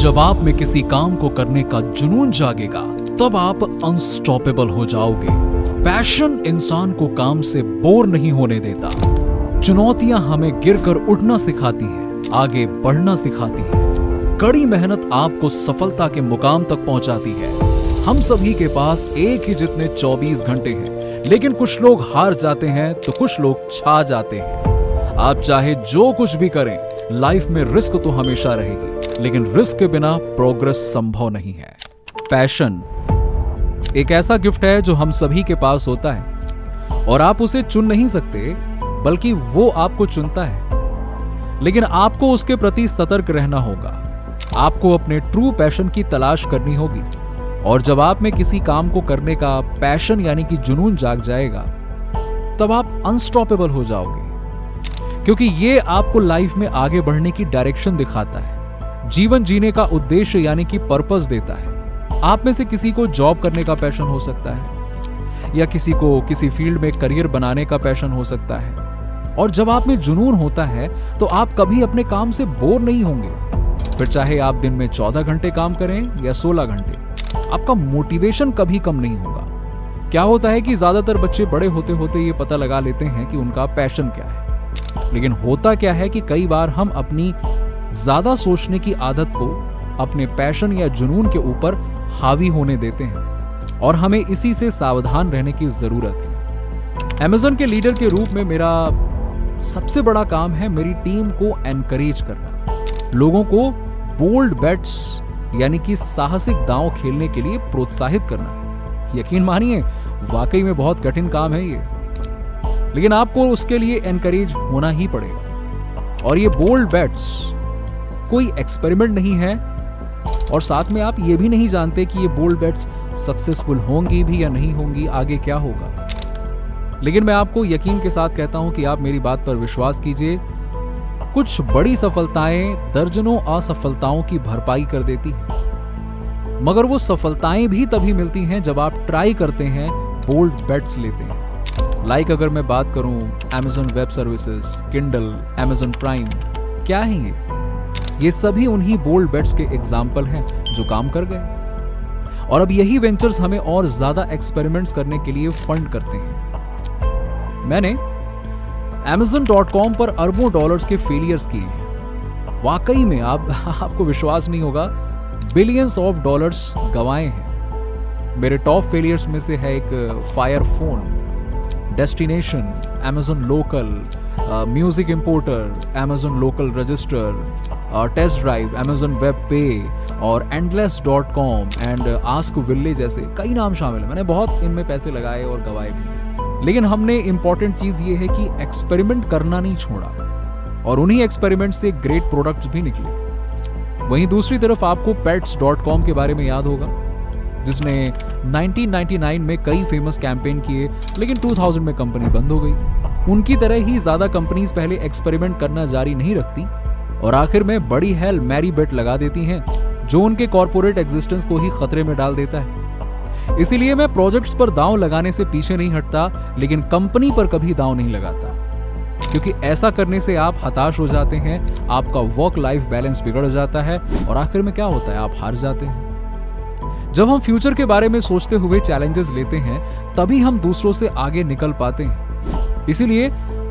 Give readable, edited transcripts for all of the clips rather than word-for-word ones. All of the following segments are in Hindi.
जब आप में किसी काम को करने का जुनून जागेगा तब आप अनस्टॉपेबल हो जाओगे। पैशन इंसान को काम से बोर नहीं होने देता। चुनौतियां हमें गिरकर उठना सिखाती हैं, आगे बढ़ना सिखाती हैं। कड़ी मेहनत आपको सफलता के मुकाम तक पहुंचाती है। हम सभी के पास एक ही जितने 24 घंटे हैं, लेकिन कुछ लोग हार जाते हैं तो कुछ लोग छा जाते हैं। आप चाहे जो कुछ भी करें, लाइफ में रिस्क तो हमेशा रहेगी, लेकिन रिस्क के बिना प्रोग्रेस संभव नहीं है। पैशन एक ऐसा गिफ्ट है जो हम सभी के पास होता है और आप उसे चुन नहीं सकते, बल्कि वो आपको चुनता है। लेकिन आपको उसके प्रति सतर्क रहना होगा। आपको अपने ट्रू पैशन की तलाश करनी होगी। और जब आप में किसी काम को करने का पैशन यानी कि जुनून जाग जाएगा, तब आप अनस्टॉपेबल हो जाओगे, क्योंकि ये आपको लाइफ में आगे बढ़ने की डायरेक्शन दिखाता है, जीवन जीने का उद्देश्य यानी कि पर्पस देता है। आप में से किसी को जॉब करने का पैशन हो सकता है, या किसी को किसी फील्ड में करियर बनाने का पैशन हो सकता है। और जब आप में जुनून होता है तो आप कभी अपने काम से बोर नहीं होंगे। फिर चाहे आप दिन में 14 घंटे काम करें या 16 घंटे, आपका मोटिवेशन कभी कम नहीं होगा। क्या होता है कि ज्यादातर बच्चे बड़े होते होते ये पता लगा लेते हैं कि उनका पैशन क्या है, लेकिन होता क्या है कि कई बार हम अपनी ज्यादा सोचने की आदत को अपने पैशन या जुनून के ऊपर हावी होने देते हैं, और हमें इसी से सावधान रहने की जरूरत है। अमेज़न के लीडर के रूप में मेरा सबसे बड़ा काम है मेरी टीम को एनकरेज करना, लोगों को बोल्ड बेट्स यानी कि साहसिक दांव खेलने के लिए प्रोत्साहित करना। यकीन मानिए, वाकई में बहुत कठिन काम है ये, लेकिन आपको उसके लिए एनकरेज होना ही पड़ेगा। और ये बोल्ड बेट्स कोई एक्सपेरिमेंट नहीं है, और साथ में आप ये भी नहीं जानते कि ये बोल्ड बेट्स सक्सेसफुल होंगी भी या नहीं होंगी, आगे क्या होगा। लेकिन मैं आपको यकीन के साथ कहता हूं कि आप मेरी बात पर विश्वास कीजिए, कुछ बड़ी सफलताएं दर्जनों असफलताओं की भरपाई कर देती हैं, मगर वो सफलताएं भी तभी मिलती हैं जब आप ट्राई करते हैं, बोल्ड बेट्स लेते हैं। लाइक अगर मैं बात करूं Amazon web services, Kindle, Amazon prime, क्या है ये सभी उन्हीं बोल्ड बेट्स के एग्जाम्पल हैं जो काम कर गए। और अब यही वेंचर्स हमें और ज्यादा एक्सपेरिमेंट्स करने के लिए फंड करते हैं। मैंने Amazon.com पर अरबों डॉलर्स के फेलियर्स किए हैं। वाकई में आपको विश्वास नहीं होगा, बिलियंस ऑफ डॉलर्स गंवाए हैं। मेरे टॉप फेलियर्स में से है एक Fire Phone, Destination, Amazon Local, Music Importer, Amazon Local Register, Test Drive, Amazon Web Pay और endless.com एंड आस्क विले जैसे कई नाम शामिल है। मैंने बहुत इनमें पैसे लगाए और गवाए भी। लेकिन हमने इंपॉर्टेंट चीज ये है कि एक्सपेरिमेंट करना नहीं छोड़ा, और उन्हीं एक्सपेरिमेंट से ग्रेट प्रोडक्ट्स भी निकले। वहीं दूसरी तरफ आपको pets.com के बारे में याद होगा, जिसने 1999 में कई फेमस कैंपेन किए, लेकिन 2000 में कंपनी बंद हो गई। उनकी तरह ही ज्यादा कंपनीज पहले एक्सपेरिमेंट करना जारी नहीं रखती और आखिर में बड़ी हेल मैरी बेट लगा देती हैं, जो उनके कॉर्पोरेट एग्जिस्टेंस को ही खतरे में डाल देता है। इसीलिए मैं प्रोजेक्ट्स पर दांव लगाने से पीछे नहीं हटता, लेकिन कंपनी पर कभी दांव नहीं लगाता, क्योंकि ऐसा करने से आप हताश हो जाते हैं, आपका वर्क लाइफ बैलेंस बिगड़ जाता है, और आखिर में क्या होता है, आप हार जाते हैं। जब हम फ्यूचर के बारे में सोचते हुए चैलेंजेस लेते हैं, तभी हम दूसरों से आगे निकल पाते हैं। इसीलिए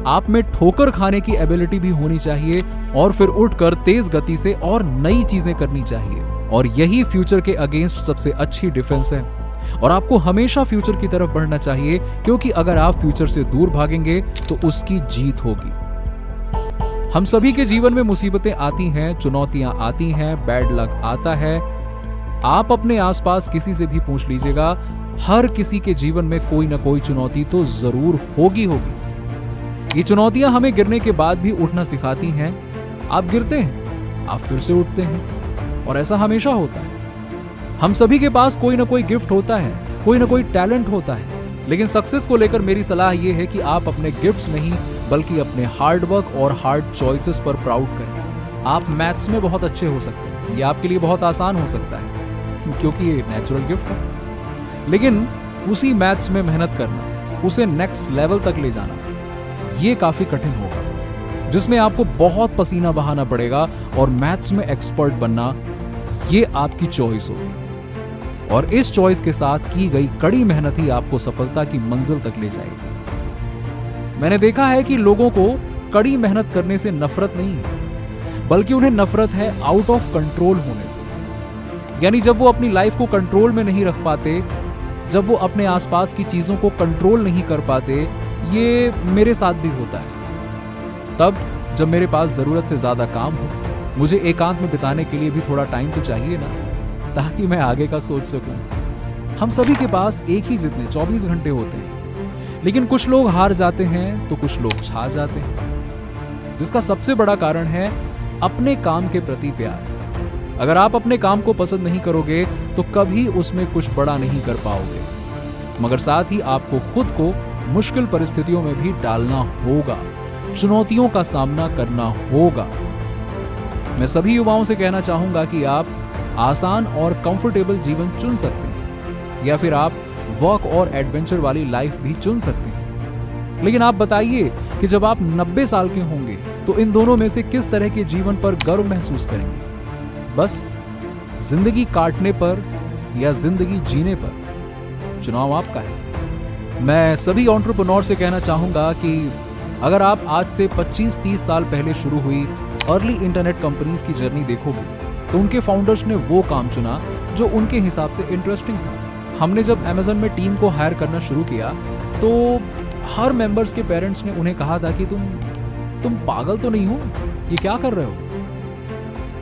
आप में ठोकर खाने की एबिलिटी भी होनी चाहिए, और फिर उठकर तेज गति से और नई चीजें करनी चाहिए। और यही फ्यूचर के अगेंस्ट सबसे अच्छी डिफेंस है। और आपको हमेशा फ्यूचर की तरफ बढ़ना चाहिए, क्योंकि अगर आप फ्यूचर से दूर भागेंगे तो उसकी जीत होगी। हम सभी के जीवन में मुसीबतें आती हैं, चुनौतियां आती हैं, बैड लक आता है। आप अपने आसपास किसी से भी पूछ लीजिएगा, हर किसी के जीवन में कोई ना कोई चुनौती तो जरूर होगी। ये चुनौतियां हमें गिरने के बाद भी उठना सिखाती हैं। आप गिरते हैं, आप फिर से उठते हैं, और ऐसा हमेशा होता है। हम सभी के पास कोई ना कोई गिफ्ट होता है, कोई ना कोई टैलेंट होता है, लेकिन सक्सेस को लेकर मेरी सलाह यह है कि आप अपने गिफ्ट्स नहीं, बल्कि अपने हार्ड वर्क और हार्ड चॉइसेस पर प्राउड करें। आप मैथ्स में बहुत अच्छे हो सकते हैं, ये आपके लिए बहुत आसान हो सकता है क्योंकि ये नेचुरल गिफ्ट है। लेकिन उसी मैथ्स में मेहनत करना, उसे नेक्स्ट लेवल तक ले जाना, ये काफी कठिन होगा, जिसमें आपको बहुत पसीना बहाना पड़ेगा, और मैथ्स में एक्सपर्ट बनना ये आपकी चॉइस होगी और इस चॉइस के साथ की गई कड़ी मेहनत ही आपको सफलता की मंजिल तक ले जाएगी। मैंने देखा है कि लोगों को कड़ी मेहनत करने से नफरत नहीं है, बल्कि उन्हें नफरत है आउट ऑफ कंट्रोल होने से। यानी जब वो अपनी लाइफ को कंट्रोल में नहीं रख पाते, जब वो अपने आसपास की चीजों को कंट्रोल नहीं कर पाते। ये मेरे साथ भी होता है। तब जब मेरे पास जरूरत से ज्यादा काम हो, मुझे एकांत में बिताने के लिए भी थोड़ा टाइम तो चाहिए ना, ताकि मैं आगे का सोच सकूं। हम सभी के पास एक ही जितने 24 घंटे होते हैं, लेकिन कुछ लोग हार जाते हैं तो कुछ लोग छा जाते हैं, जिसका सबसे बड़ा कारण है अपने काम के प्रति प्यार। अगर आप अपने काम को पसंद नहीं करोगे तो कभी उसमें कुछ बड़ा नहीं कर पाओगे, मगर साथ ही आपको खुद को मुश्किल परिस्थितियों में भी डालना होगा, चुनौतियों का सामना करना होगा। मैं सभी युवाओं से कहना चाहूंगा कि आप आसान और कंफर्टेबल जीवन चुन सकते हैं, या फिर आप वर्क और एडवेंचर वाली लाइफ भी चुन सकते हैं। लेकिन आप बताइए कि जब आप 90 साल के होंगे तो इन दोनों में से किस तरह के जीवन पर गर्व महसूस करेंगे? बस जिंदगी काटने पर या जिंदगी जीने पर? चुनाव आपका है। मैं सभी एंटरप्रेन्योर से कहना चाहूंगा कि अगर आप आज से 25-30 साल पहले शुरू हुई अर्ली इंटरनेट कंपनीज की जर्नी देखोगे तो उनके फाउंडर्स ने वो काम चुना जो उनके हिसाब से इंटरेस्टिंग था। हमने जब अमेज़न में टीम को हायर करना शुरू किया तो हर मेंबर्स के पेरेंट्स ने उन्हें कहा था कि तुम पागल तो नहीं हो, ये क्या कर रहे हो?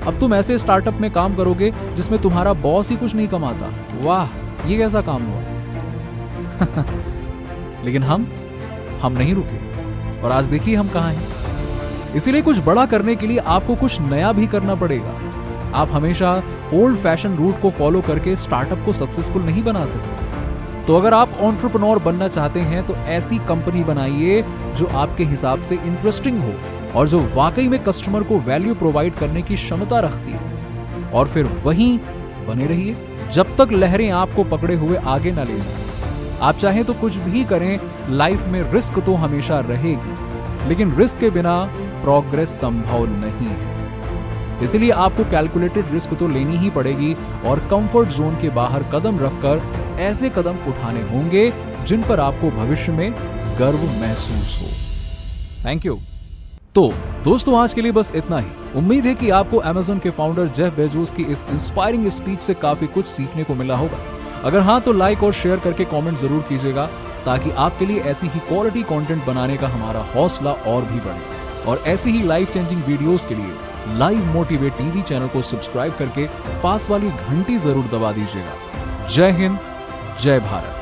अब तुम ऐसे स्टार्टअप में काम करोगे जिसमें तुम्हारा बॉस ही कुछ नहीं कमाता। वाह, ये कैसा काम हुआ। लेकिन हम नहीं रुके और आज देखिए हम कहां हैं। इसीलिए कुछ बड़ा करने के लिए आपको कुछ नया भी करना पड़ेगा। आप हमेशा ओल्ड फैशन रूट को फॉलो करके स्टार्टअप को सक्सेसफुल नहीं बना सकते। तो अगर आप एंटरप्रेन्योर बनना चाहते हैं तो ऐसी कंपनी बनाइए जो आपके हिसाब से इंटरेस्टिंग हो और जो वाकई में कस्टमर को वैल्यू प्रोवाइड करने की क्षमता रखती है, और फिर वहीं बने रहिए जब तक लहरें आपको पकड़े हुए आगे ना ले जाएं। आप चाहें तो कुछ भी करें, लाइफ में रिस्क तो हमेशा रहेगी, लेकिन रिस्क के बिना प्रोग्रेस संभव नहीं है। इसलिए आपको कैलकुलेटेड रिस्क तो लेनी ही पड़ेगी और कंफर्ट जोन के बाहर कदम रखकर ऐसे कदम उठाने होंगे जिन पर आपको भविष्य में गर्व महसूस हो। Thank you. तो दोस्तों, आज के लिए बस इतना ही। उम्मीद है कि आपको अमेज़न के फाउंडर जेफ बेजोस की इस इंस्पायरिंग स्पीच से काफी कुछ सीखने को मिला होगा। अगर हाँ तो लाइक और शेयर करके कमेंट जरूर कीजिएगा, ताकि आपके लिए ऐसी ही क्वालिटी कंटेंट बनाने का हमारा हौसला और भी बढ़े। और ऐसी ही लाइफ चेंजिंग वीडियोस के लिए लाइव मोटिवेट टीवी चैनल को सब्सक्राइब करके पास वाली घंटी जरूर दबा दीजिएगा। जय हिंद, जय भारत।